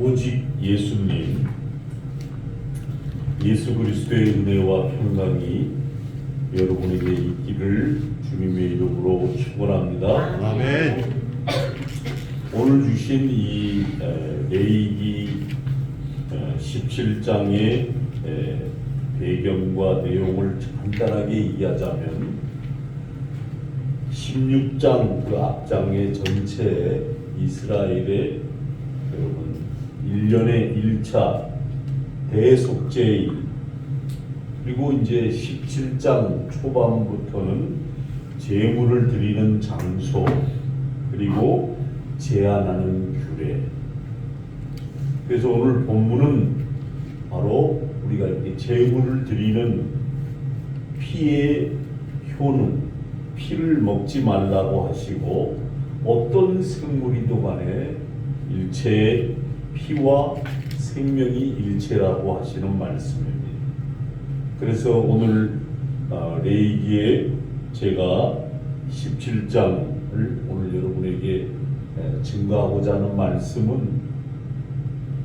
오직 예수님, 예수 그리스도의 은혜와 평강이 여러분에게 있기를 주님의 이름으로 축원합니다. 아멘. 오늘 주신 이 레위기 17장의 배경과 내용을 간단하게 얘기하자면 16장 그 앞장의 전체 이스라엘의 여러분 1년의 1차 대속죄일, 그리고 이제 17장 초반부터는 제물을 드리는 장소, 그리고 제한하는 규례. 그래서 오늘 본문은 바로 우리가 이렇게 제물을 드리는 피의 효능, 피를 먹지 말라고 하시고 어떤 생물이도 간에 일체의 피와 생명이 일체라고 하시는 말씀입니다. 그래서 오늘 레위기에 제가 17장을 오늘 여러분에게 증거하고자 하는 말씀은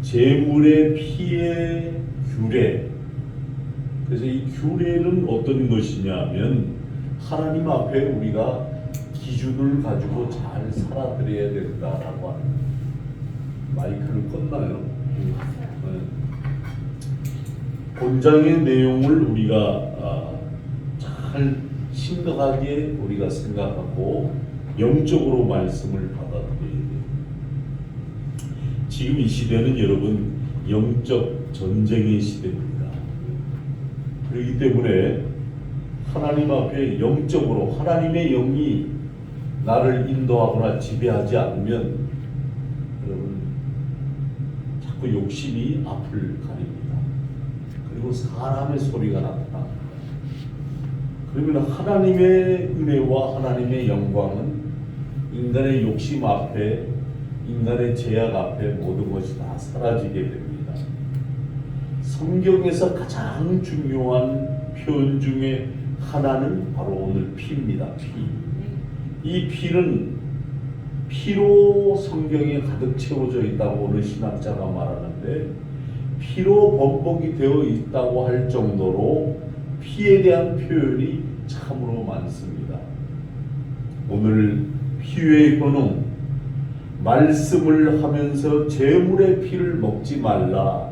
제물의 피의 규례. 그래서 이 규례는 어떤 것이냐면 하나님 앞에 우리가 기준을 가지고 잘 살아드려야 된다라고 하는. 마이크를 껐나요? 본장의 내용을 우리가 잘 심각하게 우리가 생각하고 영적으로 말씀을 받아들여야 돼요. 지금 이 시대는 여러분 영적 전쟁의 시대입니다. 그렇기 때문에 하나님 앞에 영적으로 하나님의 영이 나를 인도하거나 지배하지 않으면 여러분 자꾸 욕심이 앞을 가립니다. 그리고 사람의 소리가 나타납니다. 그러면 하나님의 은혜와 하나님의 영광은 인간의 욕심 앞에, 인간의 죄악 앞에 모든 것이 다 사라지게 됩니다. 성경에서 가장 중요한 표현 중에 하나는 바로 오늘 피입니다. 피. 이 피는 피로 성경에 가득 채워져 있다고 어느 신학자가 말하는데, 피로 범벅이 되어 있다고 할 정도로 피에 대한 표현이 참으로 많습니다. 오늘 피의 효능, 말씀을 하면서 제물의 피를 먹지 말라,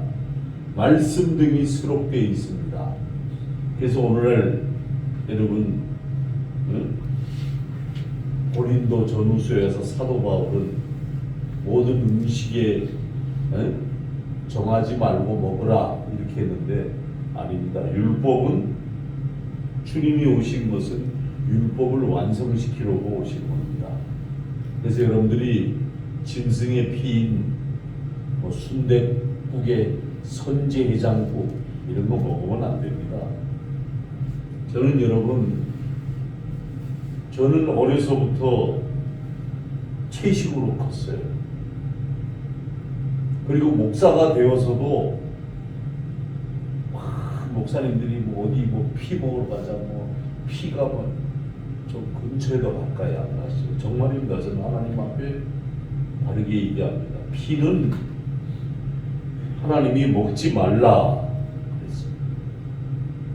말씀 등이 수록되어 있습니다. 그래서 오늘 여러분 고린도 전후서에서 사도 바울은 모든 음식에 정하지 말고 먹으라 이렇게 했는데 아닙니다. 율법은 주님이 오신 것은 율법을 완성시키려고 오신 겁니다. 그래서 여러분들이 짐승의 피인 순댓국에 선제해장국 이런 거 먹으면 안 됩니다. 저는 어려서부터 채식으로 컸어요. 그리고 목사가 되어서도 목사님들이 어디 피 먹으러 가자, 피가 좀 근처에도 가까이 안 갔어요. 정말입니다. 저는 하나님 앞에 바르게 얘기합니다. 피는 하나님이 먹지 말라 그랬습니다.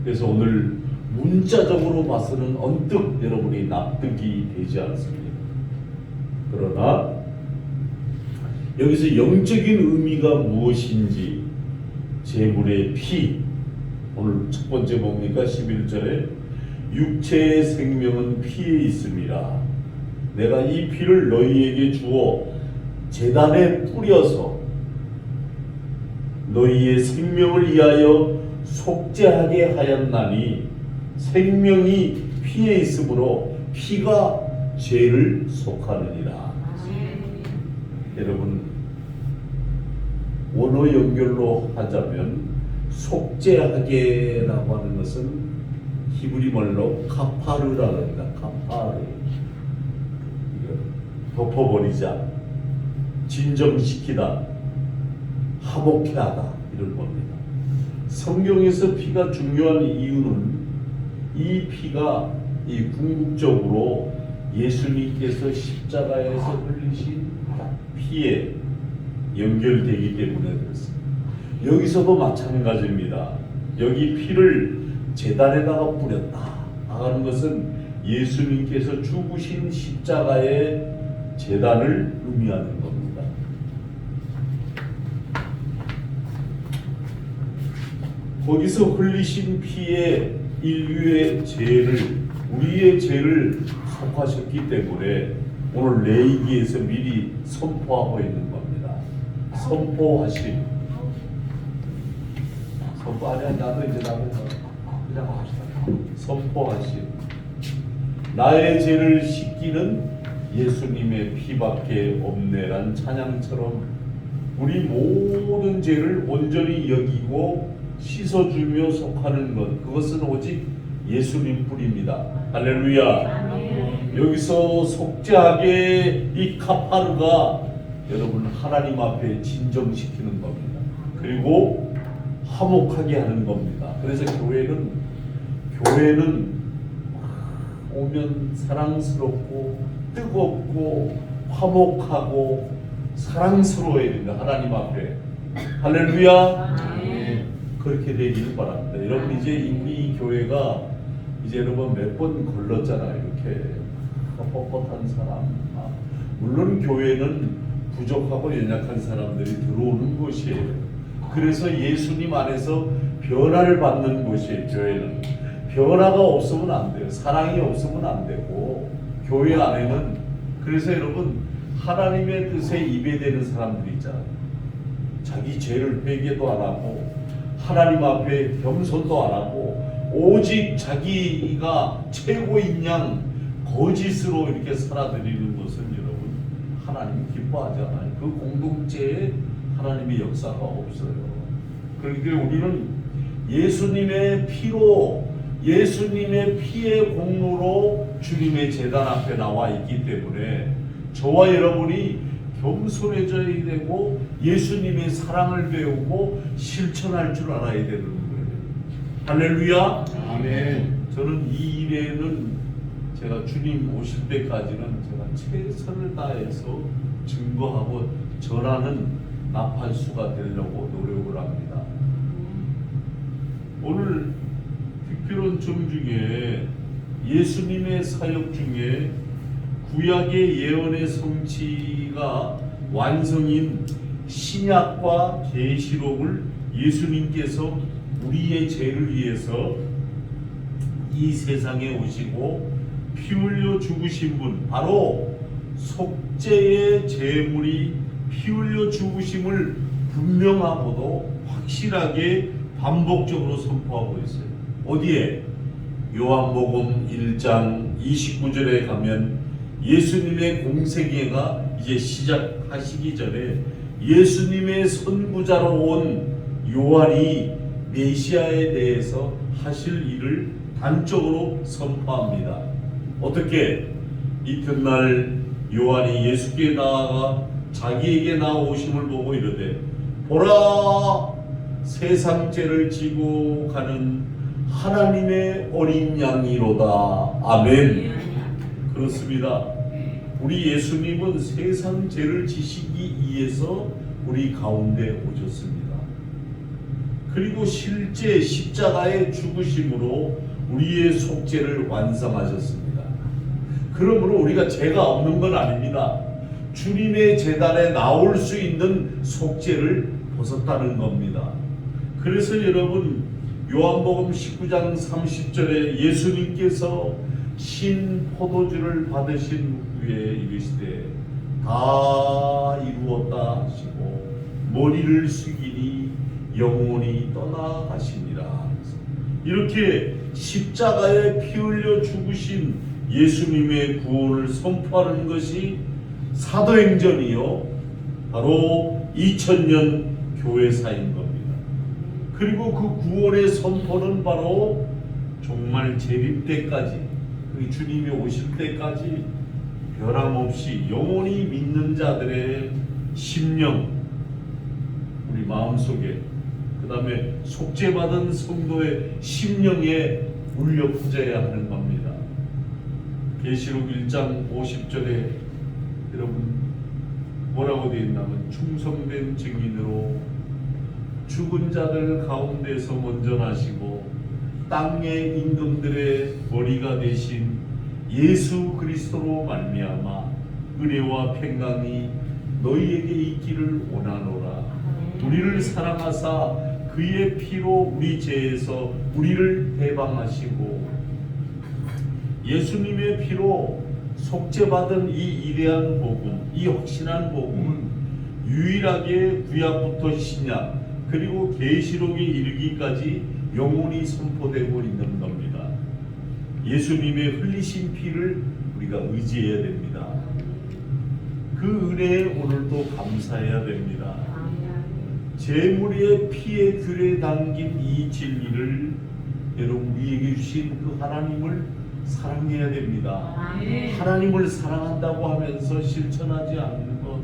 그래서 오늘 문자적으로 봐서는 언뜻 여러분이 납득이 되지 않습니다. 그러나 여기서 영적인 의미가 무엇인지, 제물의 피, 오늘 첫 번째 뭡니까? 11절에 육체의 생명은 피에 있습니다. 내가 이 피를 너희에게 주어 제단에 뿌려서 너희의 생명을 위하여 속죄하게 하였나니, 생명이 피에 있으므로 피가 죄를 속하느니라. 여러분 원어 연결로 하자면 속죄하게라고 하는 것은 히브리 말로 카파르라고 합니다. 카파르, 덮어버리자, 진정시키다, 화목케 하다 이런 겁니다. 성경에서 피가 중요한 이유는 이 피가 이 궁극적으로 예수님께서 십자가에서 흘리신 피에 연결되기 때문에 그렇습니다. 여기서도 마찬가지입니다. 여기 피를 제단에다가 뿌렸다 하는 것은 예수님께서 죽으신 십자가의 제단을 의미하는 겁니다. 거기서 흘리신 피에 인류의 죄를, 우리의 죄를 속하셨기 때문에 오늘 레위기에서 미리 선포하고 있는 겁니다. 선포하심. 선포 아니야. 나도 그냥 합시다. 선포하심. 나의 죄를 씻기는 예수님의 피밖에 없네란 찬양처럼 우리 모든 죄를 온전히 여기고 씻어주며 속하는 것, 그것은 오직 예수님 뿐입니다. 할렐루야. 여기서 속죄하게 이 카파르가 여러분 하나님 앞에 진정시키는 겁니다. 그리고 화목하게 하는 겁니다. 그래서 교회는 오면 사랑스럽고 뜨겁고 화목하고 사랑스러워야 된다. 하나님 앞에. 할렐루야. 그렇게 되기를 바랍니다. 여러분 이제 우리 교회가 이제 여러분 몇 번 걸렀잖아요. 이렇게 뻣뻣한 사람. 물론 교회는 부족하고 연약한 사람들이 들어오는 곳이에요. 그래서 예수님 안에서 변화를 받는 곳이에요. 교회는 변화가 없으면 안 돼요. 사랑이 없으면 안 되고 교회 안에는 그래서 여러분 하나님의 뜻에 입에대는 사람들이 있잖아요. 자기 죄를 회개도 안 하고 하나님 앞에 겸손도 안 하고 오직 자기가 최고인 양 거짓으로 이렇게 살아드리는 것은 여러분 하나님 기뻐하지 않아요. 그 공동체에 하나님의 역사가 없어요. 그러니까 우리는 예수님의 피로 예수님의 피의 공로로 주님의 제단 앞에 나와 있기 때문에 저와 여러분이 겸손해져야 되고 예수님의 사랑을 배우고 실천할 줄 알아야 되는 거예요. 할렐루야. 아멘. 저는 이 일에는 제가 주님 오실 때까지는 제가 최선을 다해서 증거하고 전하는 나팔수가 되려고 노력을 합니다. 오늘 특별원점 중에 예수님의 사역 중에 구약의 예언의 성취가 완성인 신약과 계시록을 예수님께서 우리의 죄를 위해서 이 세상에 오시고 피 흘려 죽으신 분, 바로 속죄의 제물이 피 흘려 죽으심을 분명하고도 확실하게 반복적으로 선포하고 있어요. 어디에? 요한복음 1장 29절에 가면 예수님의 공생애가 이제 시작하시기 전에 예수님의 선구자로 온 요한이 메시아에 대해서 하실 일을 단적으로 선포합니다. 어떻게? 이튿날 요한이 예수께 나아가 자기에게 나오심을 보고 이르되 보라, 세상 죄를 지고 가는 하나님의 어린 양이로다. 아멘. 그렇습니다. 우리 예수님은 세상 죄를 지시기 위해서 우리 가운데 오셨습니다. 그리고 실제 십자가의 죽으심으로 우리의 속죄를 완성하셨습니다. 그러므로 우리가 죄가 없는 건 아닙니다. 주님의 제단에 나올 수 있는 속죄를 벗었다는 겁니다. 그래서 여러분 요한복음 19장 30절에 예수님께서 신 포도주를 받으신 후에 이르시되 다 이루었다 하시고 머리를 숙이니 영혼이 떠나가시니라. 이렇게 십자가에 피 흘려 죽으신 예수님의 구원을 선포하는 것이 사도행전이요 바로 2000년 교회사인 겁니다. 그리고 그 구원의 선포는 바로 정말 재림 때까지, 주님이 오실 때까지 변함없이 영원히 믿는 자들의 심령, 우리 마음속에, 그 다음에 속죄받은 성도의 심령에 울려 퍼져야 하는 겁니다. 계시록 1장 50절에 여러분 뭐라고 되어 있냐면 충성된 증인으로 죽은 자들 가운데서 먼저 나시고 땅의 임금들의 머리가 되신 예수 그리스도로 말미암아 은혜와 평강이 너희에게 있기를 원하노라. 우리를 사랑하사 그의 피로 우리 죄에서 우리를 해방하시고 예수님의 피로 속죄받은 이 이대한 복음, 이 확신한 복음은 유일하게 구약부터 신약 그리고 계시록에 이르기까지 영원히 선포되고 있는 겁니다. 예수님의 흘리신 피를 우리가 의지해야 됩니다. 그 은혜에 오늘도 감사해야 됩니다. 제물의 피의 귤에 담긴 이 진리를 여러분 우리에게 주신 그 하나님을 사랑해야 됩니다. 하나님을 사랑한다고 하면서 실천하지 않는 것,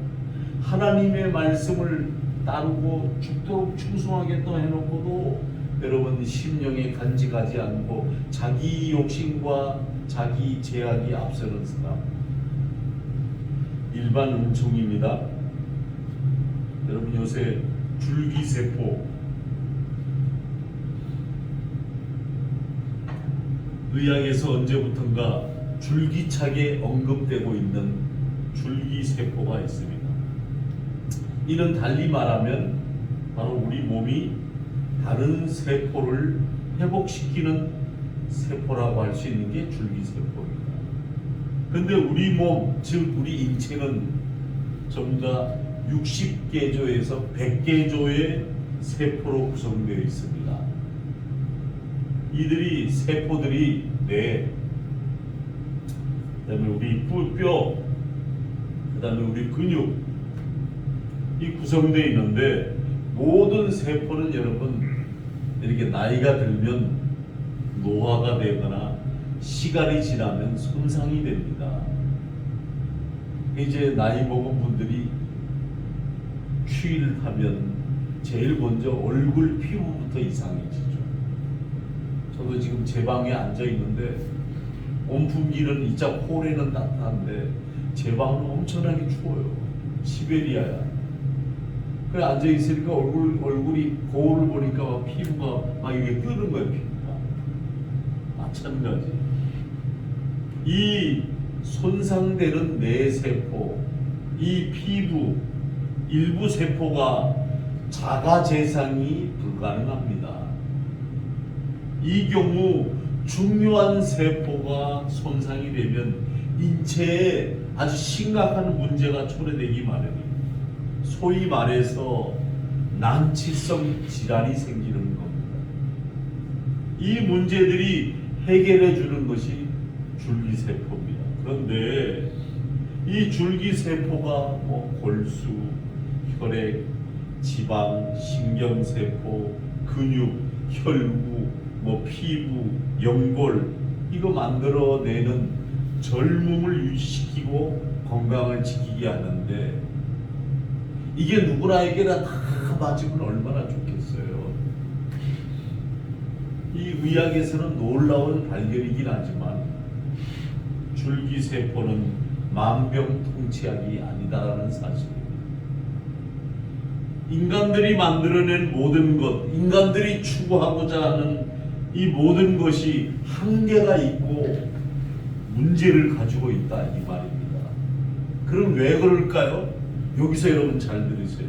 하나님의 말씀을 따르고 죽도록 충성하게 또 해놓고도 여러분 심령에 간직하지 않고 자기 욕심과 자기 제약이 앞서는 사람, 일반 은총입니다. 여러분 요새 줄기세포, 의학에서 언제부턴가 줄기차게 언급되고 있는 줄기세포가 있습니다. 이는 달리 말하면 바로 우리 몸이 다른 세포를 회복시키는 세포라고 할 수 있는 게 줄기세포입니다. 그런데 우리 몸, 즉 우리 인체는 전부 다 60개조에서 100개조의 세포로 구성되어 있습니다. 이들이 세포들이 뇌, 그다음에 우리 뼈, 그다음에 우리 근육 이 구성되어 있는데 모든 세포는 여러분 이렇게 나이가 들면 노화가 되거나 시간이 지나면 손상이 됩니다. 이제 나이 먹은 분들이 추위를 타면 제일 먼저 얼굴 피부부터 이상해지죠. 저도 지금 제 방에 앉아 있는데 온풍기는 이자 홀에는 따뜻한데 제 방은 엄청나게 추워요. 시베리아야. 그래 앉아 있으니까 얼굴이 거울을 보니까 막 피부가 막 이게 뜨는 거예요. 피부가 마찬가지. 이 손상되는 뇌세포, 이 피부 일부 세포가 자가 재상이 불가능합니다. 이 경우 중요한 세포가 손상이 되면 인체에 아주 심각한 문제가 초래되기 마련입니다. 소위 말해서 난치성 질환이 생기는 겁니다. 이 문제들이 해결해 주는 것이 줄기세포입니다. 그런데 이 줄기세포가 뭐 골수, 혈액, 지방, 신경세포, 근육, 혈구, 뭐 피부, 연골 이거 만들어내는 젊음을 유지시키고 건강을 지키게 하는데 이게 누구나에게나 다 맞으면 얼마나 좋겠어요. 이 의학에서는 놀라운 발견이긴 하지만 줄기세포는 만병통치약이 아니다라는 사실입니다. 인간들이 만들어낸 모든 것, 인간들이 추구하고자 하는 이 모든 것이 한계가 있고 문제를 가지고 있다 이 말입니다. 그럼 왜 그럴까요? 여기서 여러분 잘 들으세요.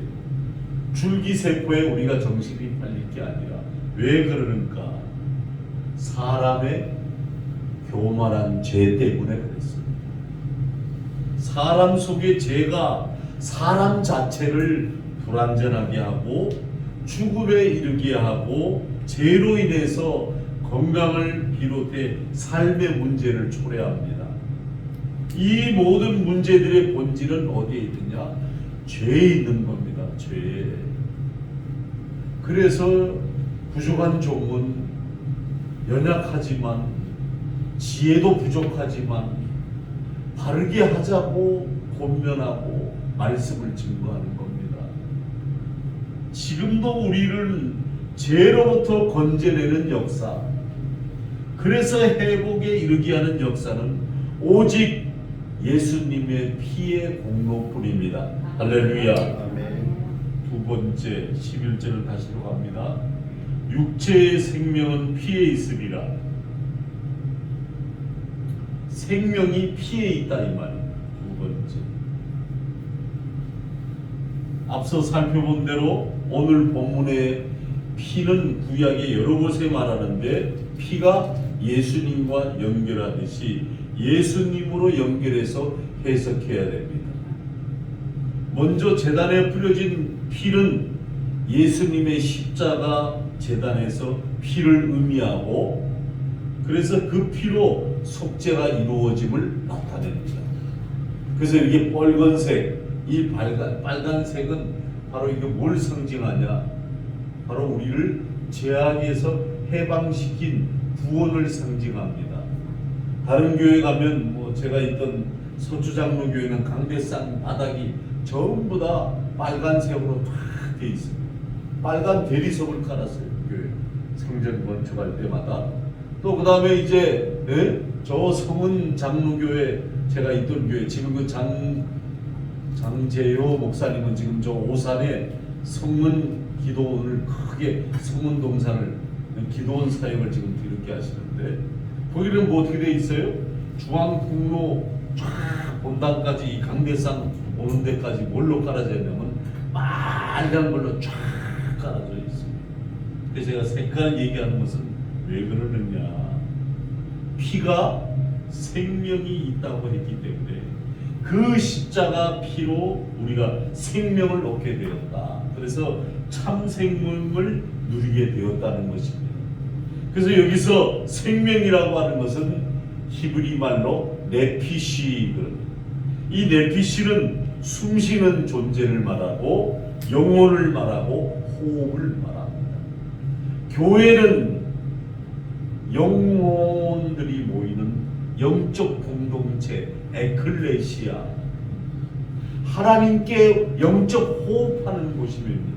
줄기세포에 우리가 정신이 팔릴 게 아니라 왜 그러는가? 사람의 교만한 죄 때문에 그랬습니다. 사람 속의 죄가 사람 자체를 불완전하게 하고 죽음에 이르게 하고 죄로 인해서 건강을 비롯해 삶의 문제를 초래합니다. 이 모든 문제들의 본질은 어디에 있느냐? 죄에 있는 겁니다. 죄. 그래서 부족한 종은 연약하지만 지혜도 부족하지만 바르게 하자고 권면하고 말씀을 증거하는 겁니다. 지금도 우리를 죄로부터 건져내는 역사, 그래서 회복에 이르게 하는 역사는 오직 예수님의 피의 공로뿐입니다. 할렐루야. 아멘. 두 번째 11절을 다시로 갑니다. 육체의 생명은 피에 있으리라. 생명이 피에 있다 이 말이에요. 두 번째. 앞서 살펴본 대로 오늘 본문의 피는 구약의 여러 곳에 말하는데 피가 예수님과 연결하듯이 예수님으로 연결해서 해석해야 됩니다. 먼저 제단에 뿌려진 피는 예수님의 십자가 제단에서 피를 의미하고 그래서 그 피로 속죄가 이루어짐을 나타냅니다. 그래서 이렇게 빨간색, 이 빨간색은 바로 이게 뭘 상징하냐? 바로 우리를 죄악에서 해방시킨 구원을 상징합니다. 다른 교회 가면 제가 있던 서주장로교회는 강대상 바닥이 전부 다 빨간색으로 다 돼 있습니다. 빨간 대리석을 깔았어요. 교회 성전 건축할 때마다. 또 그 다음에 이제 저 성은 장로교회 제가 있던 교회 지금 그 장재효 목사님은 지금 저 오산에 성문 기도원을 크게 성문 동산을 기도원 사역을 지금 뒤늦게 하시는데 거기는 뭐 어떻게 돼 있어요? 중앙통로 쫙 본당까지 이 강대상 오는 데까지 뭘로 깔아져 있냐면 빨간 걸로 쫙 깔아져 있습니다. 그래서 제가 색깔 얘기하는 것은 왜 그러느냐? 피가 생명이 있다고 했기 때문에 그 십자가 피로 우리가 생명을 얻게 되었다. 그래서 참 생명을 누리게 되었다는 것입니다. 그래서 여기서 생명이라고 하는 것은 히브리 말로 네피시거든요. 이 네피시는 숨쉬는 존재를 말하고 영혼을 말하고 호흡을 말합니다. 교회는 영혼들이 모이는 영적 공동체 에클레시아, 하나님께 영적 호흡하는 곳입니다.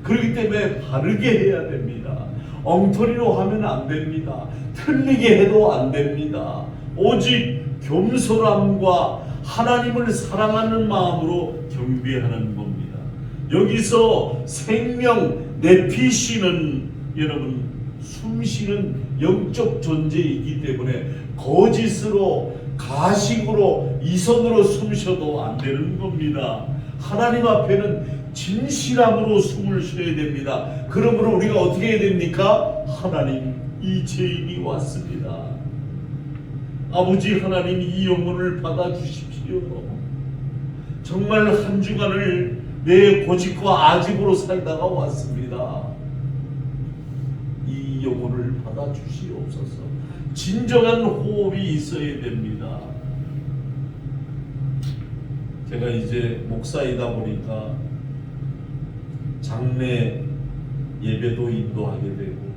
그렇기 때문에 바르게 해야 됩니다. 엉터리로 하면 안 됩니다. 틀리게 해도 안 됩니다. 오직 겸손함과 하나님을 사랑하는 마음으로 경배하는 겁니다. 여기서 생명 네피시는 여러분 숨쉬는 영적 존재이기 때문에 거짓으로 가식으로 이성으로 숨쉬어도 안 되는 겁니다. 하나님 앞에는 진실함으로 숨을 쉬어야 됩니다. 그러므로 우리가 어떻게 해야 됩니까? 하나님, 이 죄인이 왔습니다. 아버지 하나님, 이 영혼을 받아주십시오. 정말 한 주간을 내 고집과 아집으로 살다가 왔습니다. 이 영혼을 받아주시옵소서. 진정한 호흡이 있어야 됩니다. 제가 이제 목사이다 보니까 장례 예배도 인도하게 되고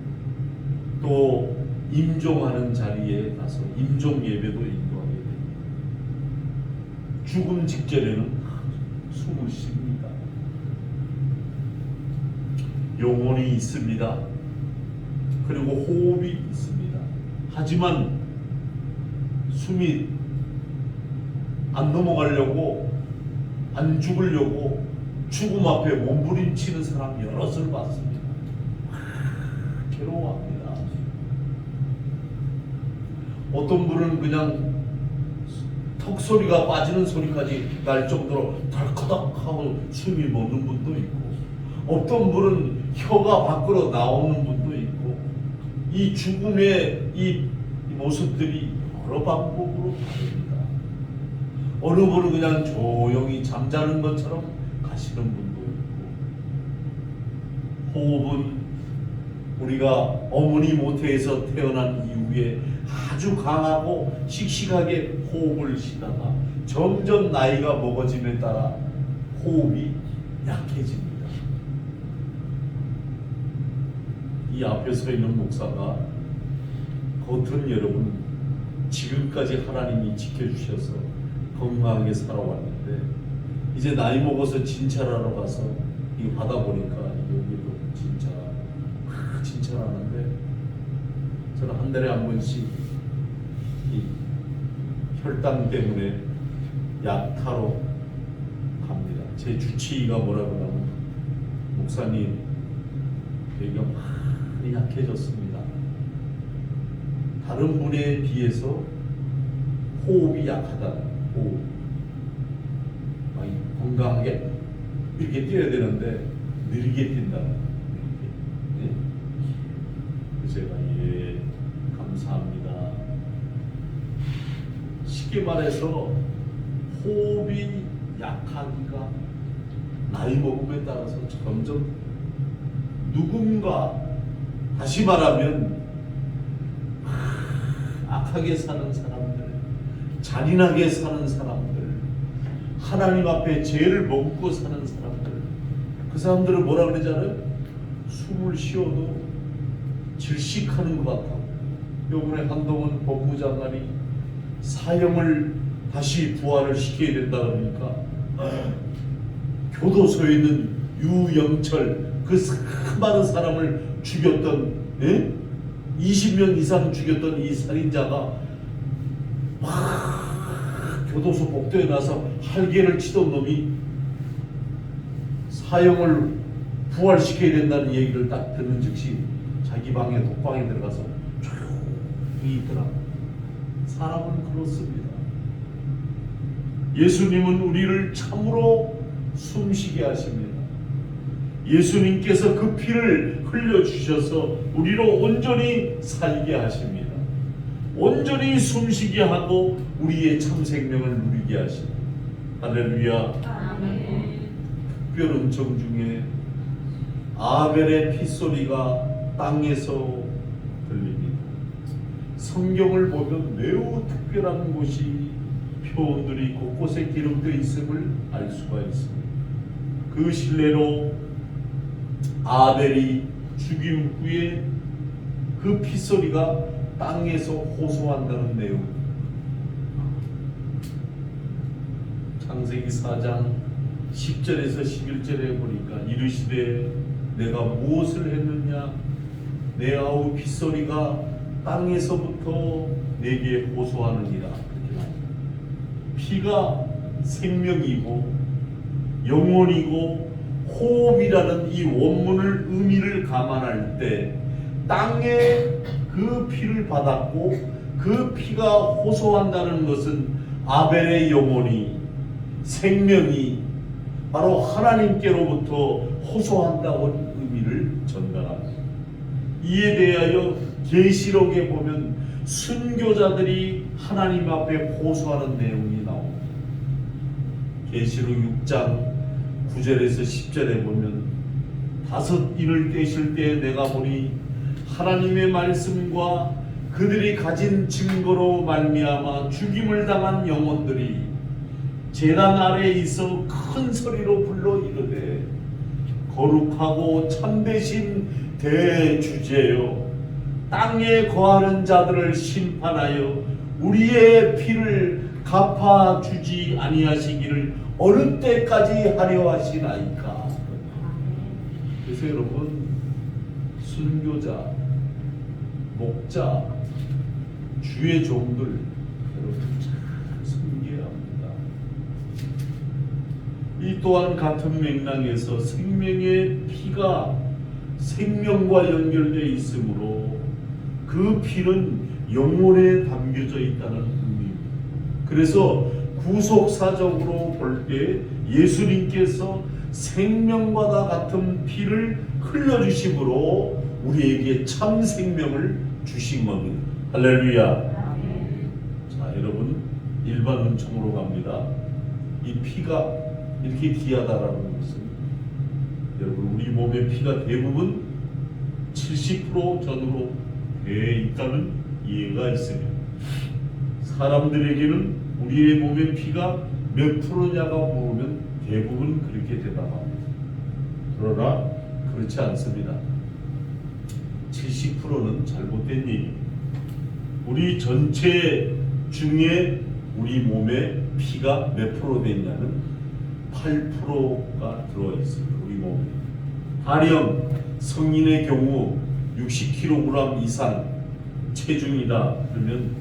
또 임종하는 자리에 가서 임종 예배도 인도하게 됩니다. 죽음 직전에는 숨을 쉽니다. 영혼이 있습니다. 그리고 호흡이 있습니다. 하지만 숨이 안 넘어가려고 안 죽으려고 죽음 앞에 몸부림치는 사람 여럿을 봤습니다. 괴로워합니다. 어떤 분은 그냥 턱소리가 빠지는 소리까지 날 정도로 덜커덕하고 숨이 멎는 분도 있고 어떤 분은 혀가 밖으로 나오는 분도 있고 이 죽음의 이 모습들이 여러 방법으로 다릅니다. 어느 분은 그냥 조용히 잠자는 것처럼 가시는 분도 있고 호흡은 우리가 어머니 모태에서 태어난 이후에 아주 강하고 씩씩하게 호흡을 쉬다가 점점 나이가 먹어짐에 따라 호흡이 약해집니다. 이 앞에 서 있는 목사가 겉은 여러분 지금까지 하나님이 지켜주셔서 건강하게 살아왔는데 이제 나이 먹어서 진찰하러 가서 이거 받아보니까 여기도 진찰하는데 저는 한 달에 한 번씩 이 혈당 때문에 약타로 갑니다. 제 주치의가 뭐라 그러냐면, 목사님, 여기가 많이 약해졌습니다. 다른 분에 비해서 호흡이 약하다는, 호흡. 건강하게 이렇게 뛰어야 되는데 느리게 뛴다는. 네? 제가 감사합니다. 쉽게 말해서 호흡이 약하기가 나이 먹음에 따라서 점점 누군가, 다시 말하면 악하게 사는 사람들, 잔인하게 사는 사람들, 하나님 앞에 죄를 머금고 사는 사람들, 그 사람들은 뭐라 그러잖아요? 숨을 쉬어도 질식하는 것 같다고. 요번에 한동훈 법무장관이 사형을 다시 부활을 시켜야 된다 그러니까, 교도소에 있는 유영철, 그 많은 사람을 죽였던, 20명 이상 죽였던 이 살인자가 교도소 복도에 나서 할개를 치던 놈이 사형을 부활시켜야 된다는 얘기를 딱 듣는 즉시 자기 방에 독방에 들어가서 조용히 있더라. 사람은 그렇습니다. 예수님은 우리를 참으로 숨쉬게 하십니다. 예수님께서 그 피를 흘려주셔서 우리로 온전히 살게 하십니다. 온전히 숨쉬게 하고 우리의 참 생명을 누리게 하십니다. 할렐루야. 아멘. 특별 음성 중에 아벨의 핏소리가 땅에서 들립니다. 성경을 보면 매우 특별한 곳이 표현들이 곳곳에 기록되어 있음을 알 수가 있습니다. 그 실례로 아벨이 죽임 후에 그 핏소리가 땅에서 호소한다는 내용. 창세기 4장 10절에서 11절에 보니까 이르시되 내가 무엇을 했느냐, 내 아우 핏소리가 땅에서부터 내게 호소하느니라. 피가 생명이고 영혼이고 호흡이라는 이 원문을 의미를 감안할 때 땅에 그 피를 받았고 그 피가 호소한다는 것은 아벨의 영혼이, 생명이 바로 하나님께로부터 호소한다는 의미를 전달합니다. 이에 대하여 계시록에 보면 순교자들이 하나님 앞에 호소하는 내용이 나옵니다. 계시록 6장 9절에서 10절에 보면 다섯 인을 떼실 때 내가 보니 하나님의 말씀과 그들이 가진 증거로 말미암아 죽임을 당한 영혼들이 제단 아래에 있어 큰 소리로 불러 이르되 거룩하고 참되신 대주제여, 땅에 거하는 자들을 심판하여 우리의 피를 갚아주지 아니하시기를 어느 때까지 하려 하시나이까. 그래서 여러분, 순교자, 목자, 주의 종들 여러분 잘 섬겨야 합니다. 이 또한 같은 맥락에서 생명의 피가 생명과 연결되어 있으므로 그 피는 영혼에 담겨져 있다는 의미입니다. 그래서 구속사적으로 볼 때 예수님께서 생명과 같은 피를 흘려주심으로 우리에게 참 생명을 주신 겁니다. 할렐루야. 자, 여러분, 일반 은총으로 갑니다. 이 피가 이렇게 귀하다라는 것은 여러분, 우리 몸의 피가 대부분 70% 전후로 되어 있다는 이해가 있습니다. 사람들에게는 우리의 몸의 피가 몇 프로냐가 물으면 대부분 그렇게 대답합니다. 그러나 그렇지 않습니다. 70%는 잘못된 얘기입니다. 우리 전체 중에 우리 몸에 피가 몇 프로 되냐는 8%가 들어와 있습니다. 우리 몸에. 가령 성인의 경우 60kg 이상 체중이다 그러면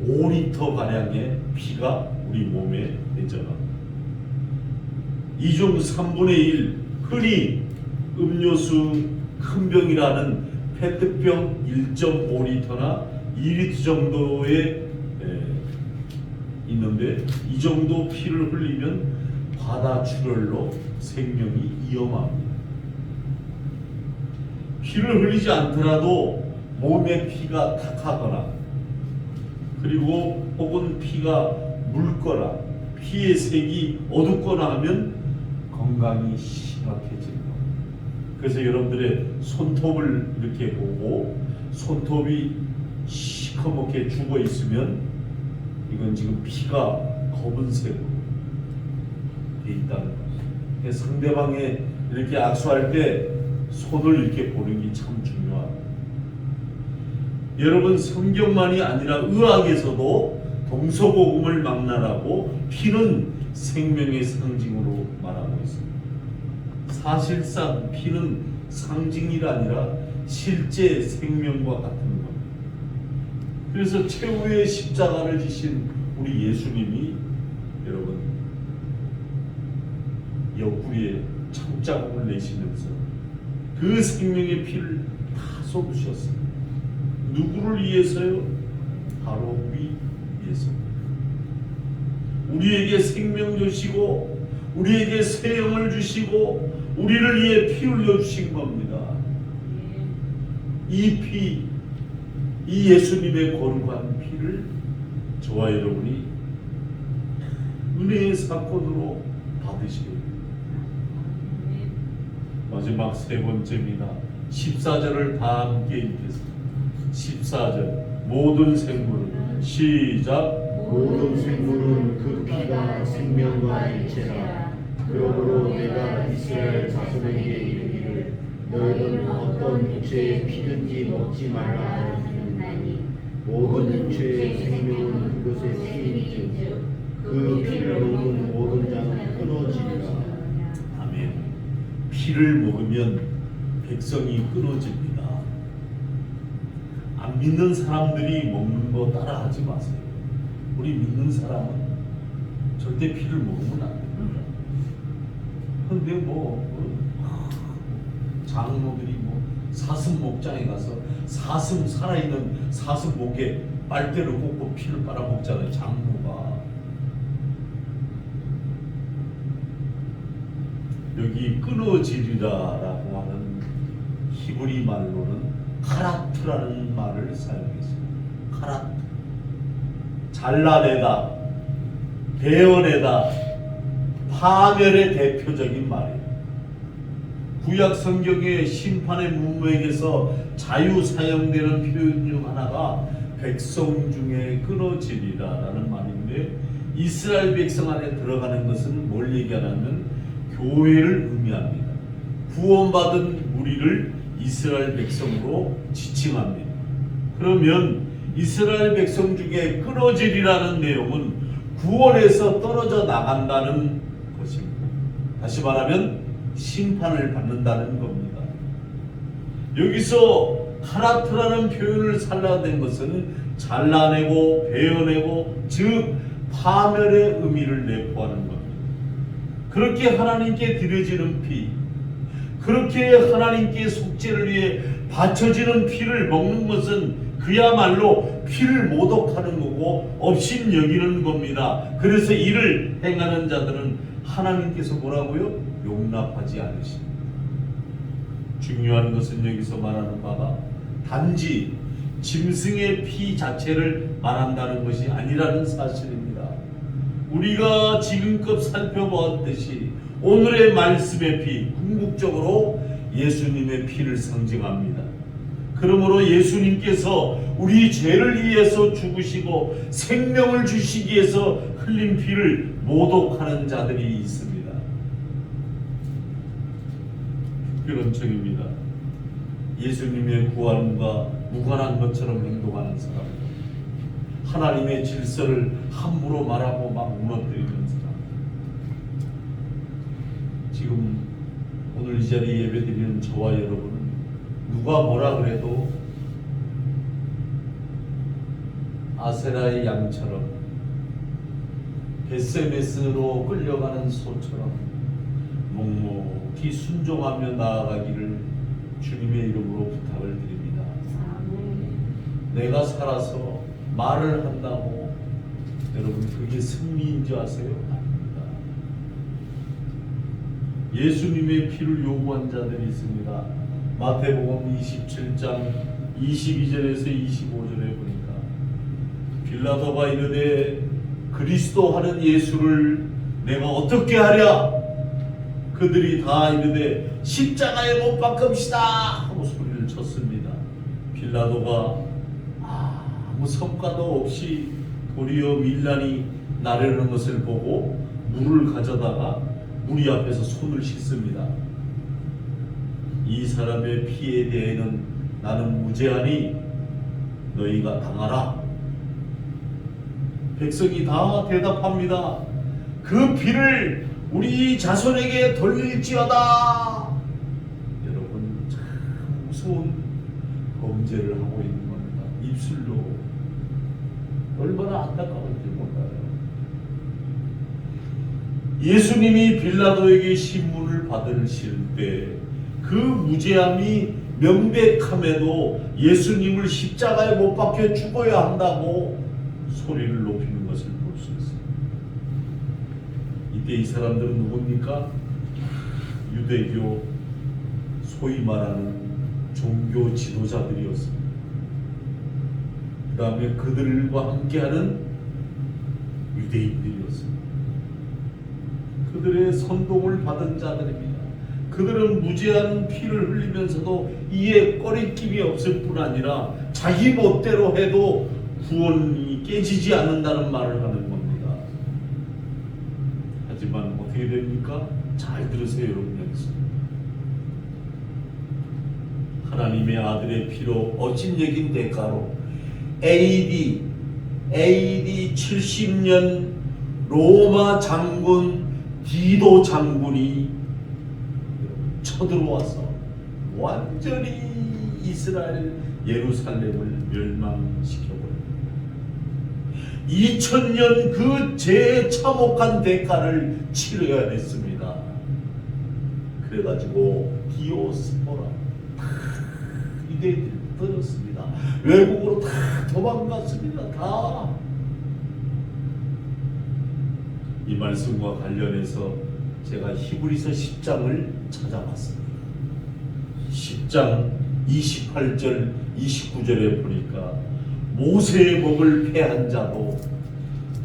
5리터 가량의 피가 우리 몸에 배정합니다. 이중 3분의 1 흔히 음료수 큰 병이라는 페트병 1.5리터나 2리터 정도에 있는데 이 정도 피를 흘리면 과다출혈로 생명이 위험합니다. 피를 흘리지 않더라도 몸에 피가 탁하거나 그리고 혹은 피가 묽거나 피의 색이 어둡거나 하면 건강이 심각해집니다. 그래서 여러분들의 손톱을 이렇게 보고 손톱이 시커멓게 죽어 있으면 이건 지금 피가 검은색으로 돼 있다는 거죠. 상대방에 이렇게 악수할 때 손을 이렇게 보는 게 참 중요합니다. 여러분 성경만이 아니라 의학에서도 동서고금을 망라라고 피는 생명의 상징으로 말하고 있습니다. 사실상 피는 상징이 아니라 실제 생명과 같은 겁니다. 그래서 최후의 십자가를 지신 우리 예수님이 여러분 옆구리에 창자국을 내시면서 그 생명의 피를 다 쏟으셨습니다. 누구를 위해서요? 바로 우리 위해서. 우리에게 생명 주시고 우리에게 새 영을 주시고 우리를 위해 피 흘려 주신 겁니다. 이 피, 이 예수님의 거룩한 피를 저와 여러분이 은혜의 사건으로 받으시게 됩니다. 마지막 세 번째입니다. 14절을 다 함께 읽겠습니다. 14절 모든 생물은 시작 모든 생물은 그 피가 생명과 일체라. 그러므로 내가 이스라엘 자손에게 이르기를 너희는 어떤 육체의 피든지 먹지 말라 하였나니 모든 육체의 생명은 그것의 피인즉 그 피를 먹는 모든 자는 끊어지리라. 아멘. 피를 먹으면 백성이 끊어집니다. 안 믿는 사람들이 먹는 거 따라하지 마세요. 우리 믿는 사람은 절대 피를 먹으면 안 됩니다. 근데 장로들이 사슴 목장에 가서 사슴 살아있는 사슴 목에 빨대를 꽂고 피를 빨아먹잖아요. 장로가. 여기 끊어지리라라고 하는 히브리 말로는 카라트라는 말을 사용했습니다. 카라트. 잘라내다, 베어내다, 파멸의 대표적인 말이에요. 구약 성경의 심판의 문맥에서 자유 사용되는 표현 중 하나가 백성 중에 끊어지리라라는 말인데 이스라엘 백성 안에 들어가는 것은 뭘 얘기하냐면 교회를 의미합니다. 구원받은 무리를 이스라엘 백성으로 지칭합니다. 그러면 이스라엘 백성 중에 끊어지리라는 내용은 구원에서 떨어져 나간다는 것입니다. 다시 말하면 심판을 받는다는 겁니다. 여기서 카라트라는 표현을 살라낸 것은 잘라내고 베어내고 즉 파멸의 의미를 내포하는 겁니다. 그렇게 하나님께 드려지는 피, 그렇게 하나님께 속죄를 위해 바쳐지는 피를 먹는 것은 그야말로 피를 모독하는 거고 업신 여기는 겁니다. 그래서 이를 행하는 자들은 하나님께서 뭐라고요? 용납하지 않으십니다. 중요한 것은 여기서 말하는 바가 단지 짐승의 피 자체를 말한다는 것이 아니라는 사실입니다. 우리가 지금껏 살펴보았듯이 오늘의 말씀의 피, 궁극적으로 예수님의 피를 상징합니다. 그러므로 예수님께서 우리 죄를 위해서 죽으시고 생명을 주시기 위해서 흘린 피를 모독하는 자들이 있습니다. 특별원청입니다. 예수님의 구원과 무관한 것처럼 행동하는 사람, 하나님의 질서를 함부로 말하고 막 무너뜨리는 사람. 지금 오늘 이 자리에 예배드리는 저와 여러분은 누가 뭐라 그래도 아세라의 양처럼 SMS로 끌려가는 소처럼 묵묵히 순종하며 나아가기를 주님의 이름으로 부탁을 드립니다. 내가 살아서 말을 한다고 여러분 그게 승리인 줄 아세요? 아닙니다. 예수님의 피를 요구한 자들이 있습니다. 마태복음 27장 22절에서 25절에 보니까 빌라도가 이르되 그리스도 하는 예수를 내가 어떻게 하랴? 그들이 다 이르되 십자가에 못 박읍시다 하고 소리를 쳤습니다. 빌라도가 아무 성과도 없이 도리어 밀란이 나르는 것을 보고 물을 가져다가 무리 앞에서 손을 씻습니다. 이 사람의 피에 대해는 나는 무죄하니 너희가 당하라. 백성이 다 대답합니다. 그 피를 우리 자손에게 돌릴지어다. 여러분 참 무서운 범죄를 하고 있는 겁니다. 입술로 얼마나 안타까운지 몰라요. 예수님이 빌라도에게 신문을 받으실 때 그 무죄함이 명백함에도 예수님을 십자가에 못 박혀 죽어야 한다고 소리를 높이는 것을 볼 수 있어요. 이때 이 사람들은 누굽니까? 유대교 소위 말하는 종교 지도자들이었습니다. 그 다음에 그들과 함께하는 유대인들이었습니다. 그들의 선동을 받은 자들입니다. 그들은 무죄한 피를 흘리면서도 이에 꺼리낌이 없을 뿐 아니라 자기 멋대로 해도 구원이 깨지지 않는다는 말을 하는 겁니다. 하지만 어떻게 됩니까? 잘 들으세요, 여러분. 하나님의 아들의 피로 어찐여긴 대가로 AD 70년 로마 장군 디도 장군이 쳐들어와서 완전히 이스라엘 예루살렘을 멸망시켜버립니다. 2000년 그 죄의 참혹한 대가를 치러야 됐습니다. 그래가지고 디오스포라 유대인들이 떠났습니다. 외국으로 다 도망갔습니다. 다. 이 말씀과 관련해서 제가 히브리서 10장을 찾아봤습니다. 10장 28절 29절에 보니까 모세의 법을 폐한 자도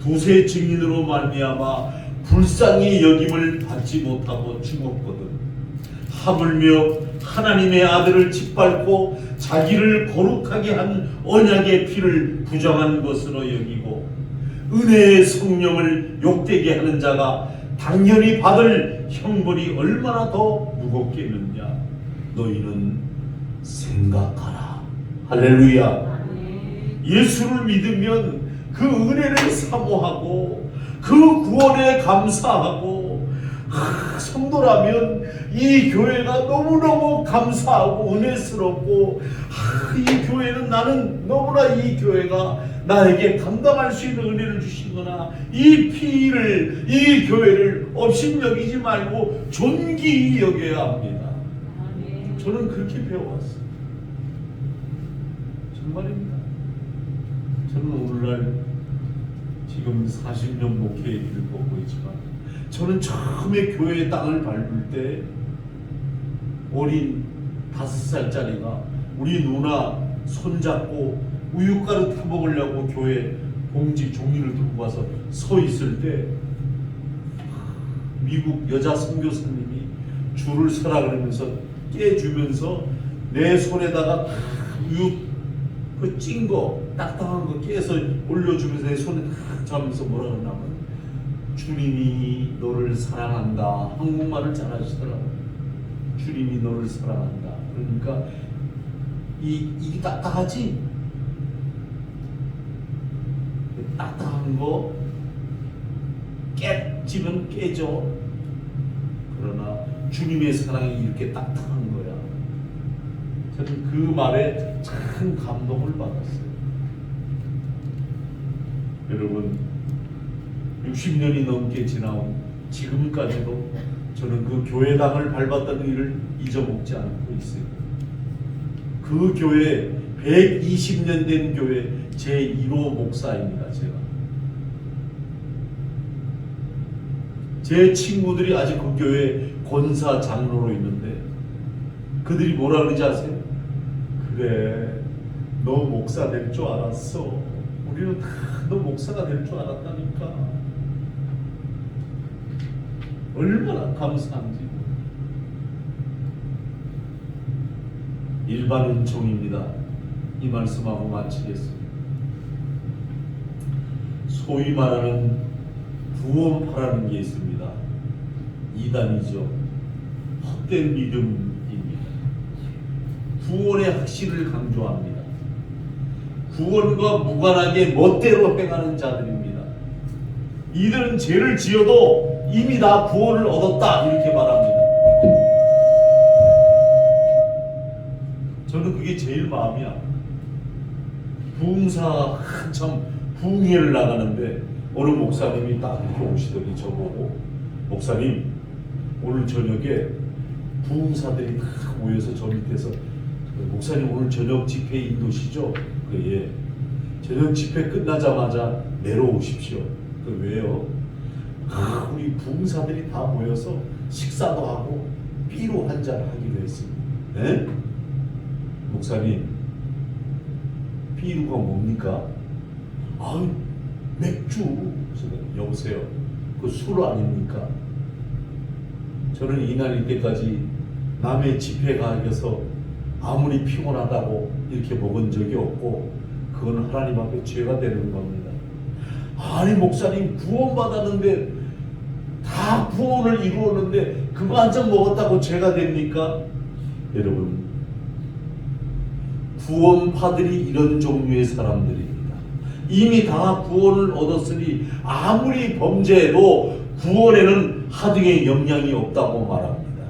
두세 증인으로 말미암아 불쌍히 여김을 받지 못하고 죽었거든. 하물며 하나님의 아들을 짓밟고 자기를 거룩하게 한 언약의 피를 부정한 것으로 여기고 은혜의 성령을 욕되게 하는 자가 당연히 받을 형벌이 얼마나 더 무겁겠느냐. 너희는 생각하라. 할렐루야. 예수를 믿으면 그 은혜를 사모하고 그 구원에 감사하고 성도라면 이 교회가 너무너무 감사하고 은혜스럽고 이 교회는 나는 너무나 이 교회가 나에게 감당할 수 있는 은혜를 주시거나 이 피를 이 교회를 업신여기지 말고 존귀히 여겨야 합니다. 저는 그렇게 배워왔어요. 정말입니다. 저는 오늘날 지금 40년 목회의 일을 보고 있지만 저는 처음에 교회의 땅을 밟을 때 어린 5살짜리가 우리 누나 손잡고 우유가루 타먹으려고 교회 봉지 종이를 들고 와서 서 있을 때 미국 여자 선교사님이 줄을 서라 그러면서 깨주면서 내 손에다가 우유 그 찐 거 딱딱한 거 깨서 올려주면서 내 손에 탁 잡으면서 뭐라 그러냐면 주님이 너를 사랑한다. 한국말을 잘하시더라고요. 주님이 너를 사랑한다. 그러니까 이게 딱딱하지? 딱딱한 거 깨지면 깨져. 그러나 주님의 사랑이 이렇게 딱딱한 거야. 저는 그 말에 참 감동을 받았어요. 여러분, 60년이 넘게 지나온 지금까지도 저는 그 교회당을 밟았던 일을 잊어먹지 않고 있어요. 그 교회 120년 된 교회 제1호 목사입니다. 제 친구들이 아직 그 교회 권사 장로로 있는데 그들이 뭐라 그러지 아세요? 그래, 너 목사 될 줄 알았어. 우리는 다 너 목사가 될 줄 알았다니까. 얼마나 감사한지. 일반 은총입니다. 이 말씀하고 마치겠습니다. 소위 말하는 구원파라는 게 있습니다. 이단이죠. 헛된 믿음입니다. 구원의 확신을 강조합니다. 구원과 무관하게 멋대로 행하는 자들입니다. 이들은 죄를 지어도 이미 다 구원을 얻었다 이렇게 말합니다. 저는 그게 제일 마음이 아파요. 부흥사 한참 부흥회를 나가는데 어느 목사님이 딱 이렇게 오시더니 저보고, 목사님 오늘 저녁에 부흥사들이 다 모여서 저 밑에서, 목사님 오늘 저녁 집회 인도시죠? 예. 저녁 집회 끝나자마자 내려오십시오. 왜요? 우리 부흥사들이 다 모여서 식사도 하고 삐로 한잔 하기로 했습니다. 네? 목사님, 삐루가 뭡니까? 맥주. 여보세요, 그 술 아닙니까? 저는 이날 이때까지 남의 집회 가서 아무리 피곤하다고 이렇게 먹은 적이 없고, 그건 하나님 앞에 죄가 되는 겁니다. 아니 목사님, 구원받았는데 다 구원을 이루었는데 그거 한 잔 먹었다고 죄가 됩니까? 여러분, 구원파들이 이런 종류의 사람들입니다. 이미 다 구원을 얻었으니 아무리 범죄해도 구원에는 하등의 영향이 없다고 말합니다.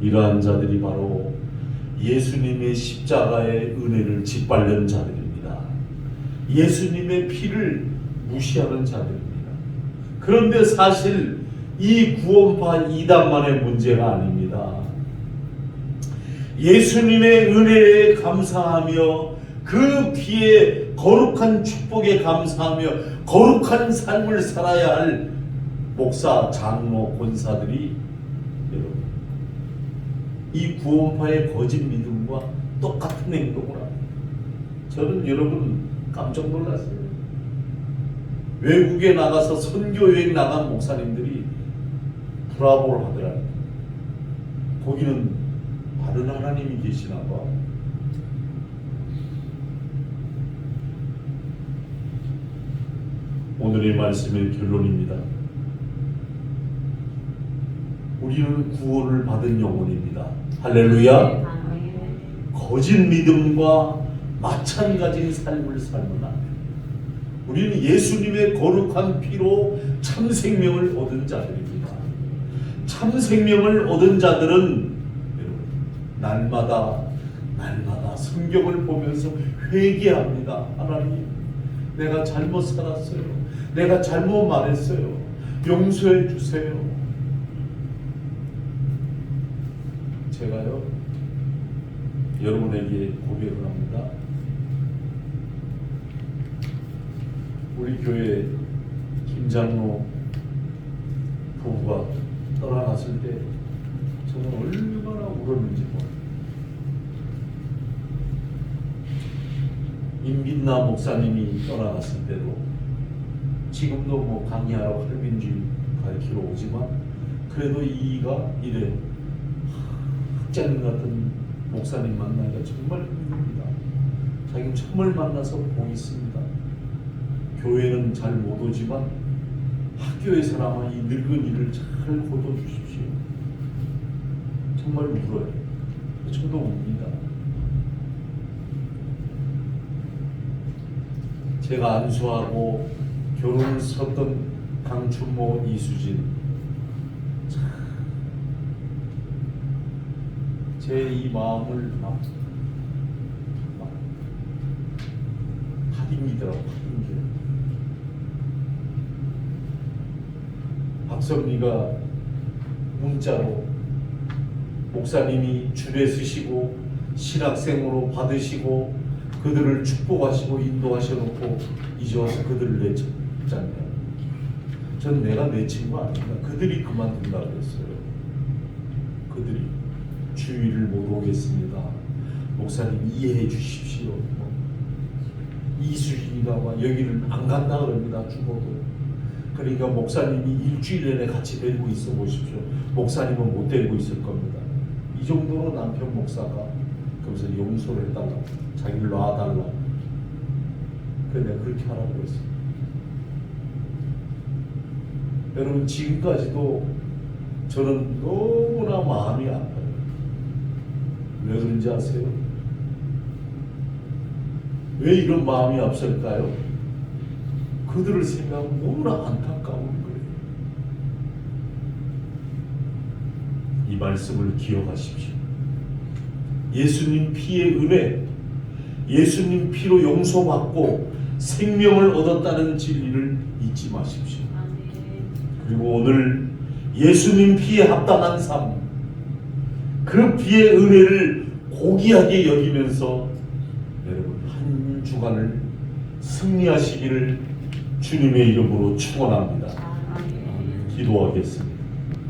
이러한 자들이 바로 예수님의 십자가의 은혜를 짓밟는 자들입니다. 예수님의 피를 무시하는 자들입니다. 그런데 사실 이 구원파 이단만의 문제가 아닙니다. 예수님의 은혜에 감사하며 그 피에 거룩한 축복에 감사하며 거룩한 삶을 살아야 할 목사, 장로, 권사들이 여러분, 이 구원파의 거짓 믿음과 똑같은 행동을 합니다. 저는 여러분 깜짝 놀랐어요. 외국에 나가서 선교여행 나간 목사님들이 브라보를 하더라고요. 거기는 다른 하나님이 계시나 봐. 오늘의 말씀의 결론입니다. 우리는 구원을 받은 영혼입니다. 할렐루야. 거짓 믿음과 마찬가지인 삶을 살면 안 됩니다. 우리는 예수님의 거룩한 피로 참 생명을 얻은 자들입니다. 참 생명을 얻은 자들은 날마다 성경을 보면서 회개합니다. 하나님, 내가 잘못 살았어요. 내가 잘못 말했어요. 용서해 주세요. 제가요, 여러분에게 고백을 합니다. 우리 교회 김장로 부부가 떠나갔을 때 저는 얼마나 울었는지 몰라요. 임빈나 목사님이 떠나갔을 때도, 지금도 뭐 강의하러 할빈주의 가르치러 오지만 그래도 이가 이래요. 학자님 같은 목사님 만나기가 정말 힘듭니다. 자기는 정말 만나서 복 있습니다. 교회는 잘 못 오지만 학교에서나마 이 늙은이를 잘 거둬주십시오. 정말 울어요. 저도 웁니다. 제가 안수하고 결혼을 섰던 강춘모, 이수진, 제 이 마음을 막 팥입니다라고 팥입니다. 박선미가 문자로 목사님이 줄에 서시고 신학생으로 받으시고 그들을 축복하시고 인도하셔놓고 이제 와서 그들을 내쳤잖아요. 전 내가 내친 거 아닙니다. 그들이 그만둔다 그랬어요. 그들이 주의를 못 오겠습니다. 목사님 이해해 주십시오. 이수진이가 막 여기를 안 간다 그럽니다. 죽어도. 그러니까 목사님이 일주일 내내 같이 데리고 있어 보십시오. 목사님은 못 데리고 있을 겁니다. 이 정도로 남편 목사가 그래서 용서를 해달라고, 자기를 놔달라고. 그래 내가 그렇게 하라고 했어요. 여러분 지금까지도 저는 너무나 마음이 아파요. 왜 그런지 아세요? 왜 이런 마음이 앞설까요? 그들을 생각하면 너무나 안타까운 거예요. 이 말씀을 기억하십시오. 예수님 피의 은혜, 예수님 피로 용서받고 생명을 얻었다는 진리를 잊지 마십시오. 그리고 오늘 예수님 피에 합당한 삶, 그 피의 은혜를 고귀하게 여기면서 여러분 한 주간을 승리하시기를 주님의 이름으로 축원합니다. 기도하겠습니다.